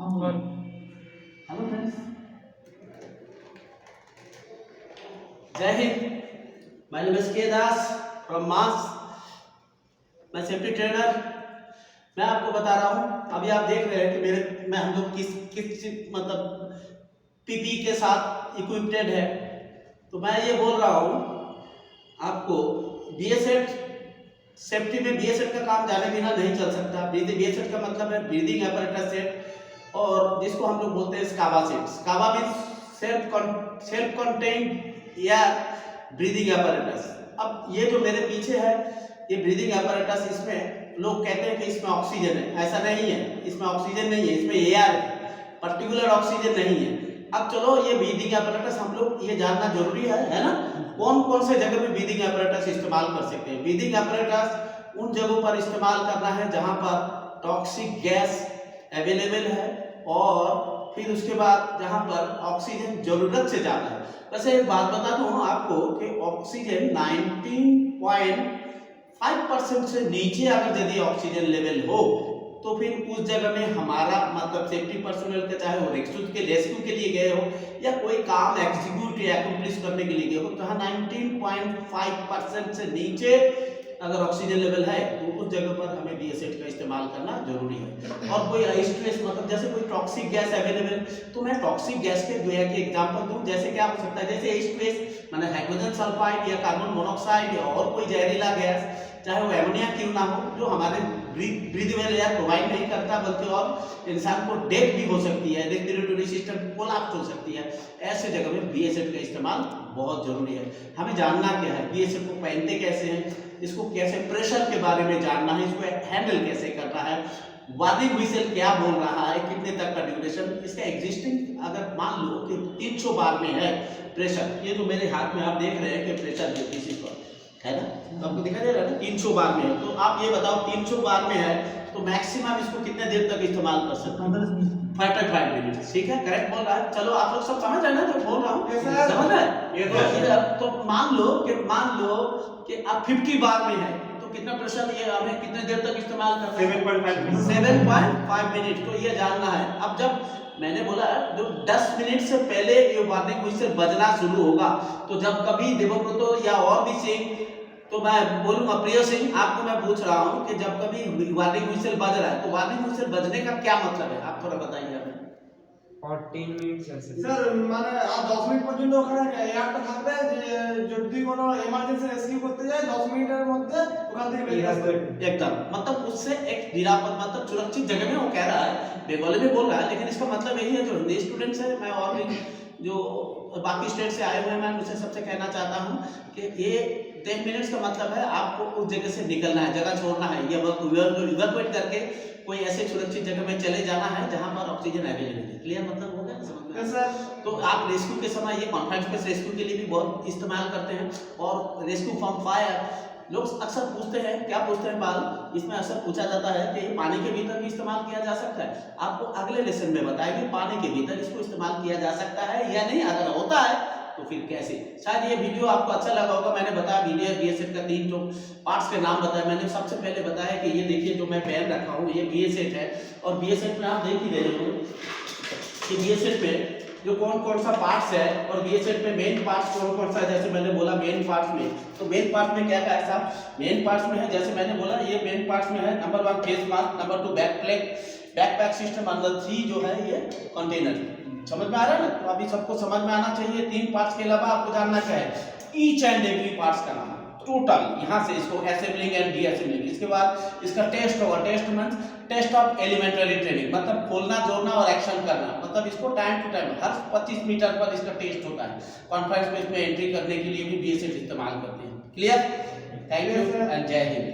Hello friends, जय Hind. My name is के दास from मास। मैं सेफ्टी ट्रेनर। मैं आपको बता रहा हूँ, अभी आप देख रहे हैं कि हम लोग किस मतलब पीपी के साथ इक्विप्ड है। तो मैं ये बोल रहा हूँ आपको, बीएसएफ सेफ्टी में बीएसएफ का काम जाने बिना नहीं चल सकता। बीएसएफ का मतलब है ब्रीदिंग apparatus सेट, और जिसको हम लोग बोलते हैं scuba set. Scuba means self contained air breathing apparatus। अब ये जो मेरे पीछे है ये ब्रीदिंग apparatus, इसमें लोग कहते हैं कि इसमें ऑक्सीजन है। ऐसा नहीं है, इसमें ऑक्सीजन नहीं है, इसमें एयर है, पर्टिकुलर ऑक्सीजन नहीं है। अब चलो, ये ब्रीदिंग apparatus हम लोग ये जानना जरूरी है ना, कौन कौन से जगह पे ब्रीदिंग apparatus इस्तेमाल कर सकते हैं। ब्रीदिंग apparatus उन जगहों पर इस्तेमाल करना है जहां पर टॉक्सिक गैस अवेलेबल है, और फिर उसके बाद जहां पर ऑक्सीजन जरूरत से ज्यादा है। वैसे एक बात बता दूं आपको कि ऑक्सीजन 19.5% से नीचे अगर यदि ऑक्सीजन लेवल हो तो फिर उस जगह में हमारा मतलब सेफ्टी पर्सनल का, चाहे वो रेस्क्यू के लिए गए हो या कोई काम एग्जीक्यूट या एक्म्प्लिश करने के लिए गए हो, तो 19.5% से नीचे अगर ऑक्सीजन लेवल है तो उस जगह पर हमें बीएसएफ का इस्तेमाल करना जरूरी है। और कोई स्ट्रेस मतलब जैसे कोई टॉक्सिक गैस अवेलेबल, तो मैं टॉक्सिक गैस के दो एक एग्जांपल दूं। जैसे क्या हो सकता है, जैसे स्ट्रेस माने हाइड्रोजन सल्फाइड या कार्बन मोनोऑक्साइड या और कोई जहरीला गैस, चाहे वो एमोनिया क्यों ना हो, जो हमारे ब्रीदेबल एयर प्रोवाइड नहीं करता, बल्कि और इंसान को डेथ भी हो सकती है, रेस्पिरेटरी सिस्टम कोलैप्स हो सकती है। ऐसे जगह में बीएसएफ का इस्तेमाल बहुत जरूरी है। हमें जानना क्या है, बीएसएफ को पहनते कैसे हैं, इसको कैसे, प्रेशर के बारे में जानना है, इसको हैंडल कैसे करना है, वार्निंग व्हिसल क्या बोल रहा है, कितने तक का ड्यूरेशन, इसका एग्जिस्टिंग अगर मान लो कि 300 बार में है प्रेशर, ये तो मेरे हाथ में आप देख रहे हैं कि प्रेशर इसी पर है ना, तो आपको दिखाई दे रहा है ना 300 बार में है। तो आप ये बताओ 300 बार में है तो मैक्सिमम इसको कितने देर तक इस्तेमाल कर सकते हैं? 45 मिनट। ठीक है, करेक्ट बोल रहा है। चलो आप लोग सब समझ रहे ना जो बोल रहा हूँ, समझ रहे? तो मान लो कि आप 50 बार में है तो कितना प्रेशर, ये हमें कितने देर तक इस्तेमाल करना है? 7.5 मिनट। तो ये जानना है। अब जब मैंने बोला जो 10 मिनट से पहले ये वार्निंग व्हिसल बजना शुरू होगा, तो जब कभी देवव्रतो या और भी सिंह, तो मैं बोलूंगा प्रिय सिंह, आपको मैं पूछ रहा हूं कि जब कभी वार्निंग व्हिसल बज रहा है तो वार्निंग व्हिसल बजने का क्या मतलब है, आप थोड़ा बताइए हमें। 14 মিনিট স্যার মানে আর 10 মিনিট পর্যন্ত ওখানে এয়ারটা থাকবে, যে যদি কোনো ইমার্জেন্সি রেস্কিউ করতে যায় 10 মিনিটের মধ্যে ওখান থেকে বেরিয়ে আসবে एकदम। मतलब उससे एक निरापद मतलब सुरक्षित जगह में वो कह रहा है, बेंगोली में बोल रहा है, लेकिन इसका मतलब यही है। जो हिंदी स्टूडेंट्स है, मैं और भी जो बाकी स्टेट से आए हुए हैं, मैं उनसे सबसे कहना चाहता हूँ कि ये 10 मिनट्स का मतलब है आपको उस जगह से निकलना है, जगह छोड़ना है, या इवैक्यूएट करके कोई ऐसे सुरक्षित जगह में चले जाना है जहां पर ऑक्सीजन अवेलेबल है। क्लियर मतलब हो गया, समझ में? सर तो आप रेस्क्यू के समय ये कॉन्फिडेंस स्पेस रेस्क्यू के लिए भी बहुत इस्तेमाल करते हैं। और रेस्क्यू फ्रॉम फायर लोग अक्सर पूछते हैं, क्या पूछते हैं बाल, इसमें अक्सर पूछा जाता है कि ये पानी के भीतर भी इस्तेमाल किया जा सकता है। आपको अगले लेसन में बताएंगे पानी के भीतर इसको इस्तेमाल किया जा सकता है या नहीं, अगर होता है तो फिर कैसे। शायद ये वीडियो आपको अच्छा लगा होगा। मैंने बताया वीडियो बीएसएफ का 3 पार्ट्स के नाम बताया। मैंने सबसे पहले बताया कि ये देखिए जो मैं पहन रखा हूँ ये बीएसएफ है, और बीएसएफ में आप देख ही रहे हो कि बीएसएफ में जो कौन सा पार्ट्स है, और बीएसएफ में मेन पार्ट्स कौन सा है। जैसे मैंने बोला मेन पार्ट्स में, तो मेन पार्ट्स में क्या क्या है साहब, मेन पार्ट्स में है जैसे मैंने बोला ये मेन पार्ट्स में है, number 1 face mask, number 2 backpack system, number 3 जो है ये कंटेनर। समझ में आ रहा है ना? तो अभी सबको समझ में आना चाहिए। 3 पार्ट्स के अलावा आपको जानना क्या है, ईच एंड एवरी पार्ट्स का नाम टोटल, यहाँ से इसको असेंबलिंग एंड डीअसेंबलिंग। इसके बाद इसका टेस्ट होगा, test means test of elementary training, मतलब खोलना जोड़ना और एक्शन करना, मतलब इसको टाइम टू टाइम हर 25 मीटर पर इसका टेस्ट होता है। कॉन्फ्रेंस स्पेस में एंट्री करने के लिए भी बीएसएफ इस्तेमाल करते हैं। क्लियर? थैंक यू एंड जय हिंद।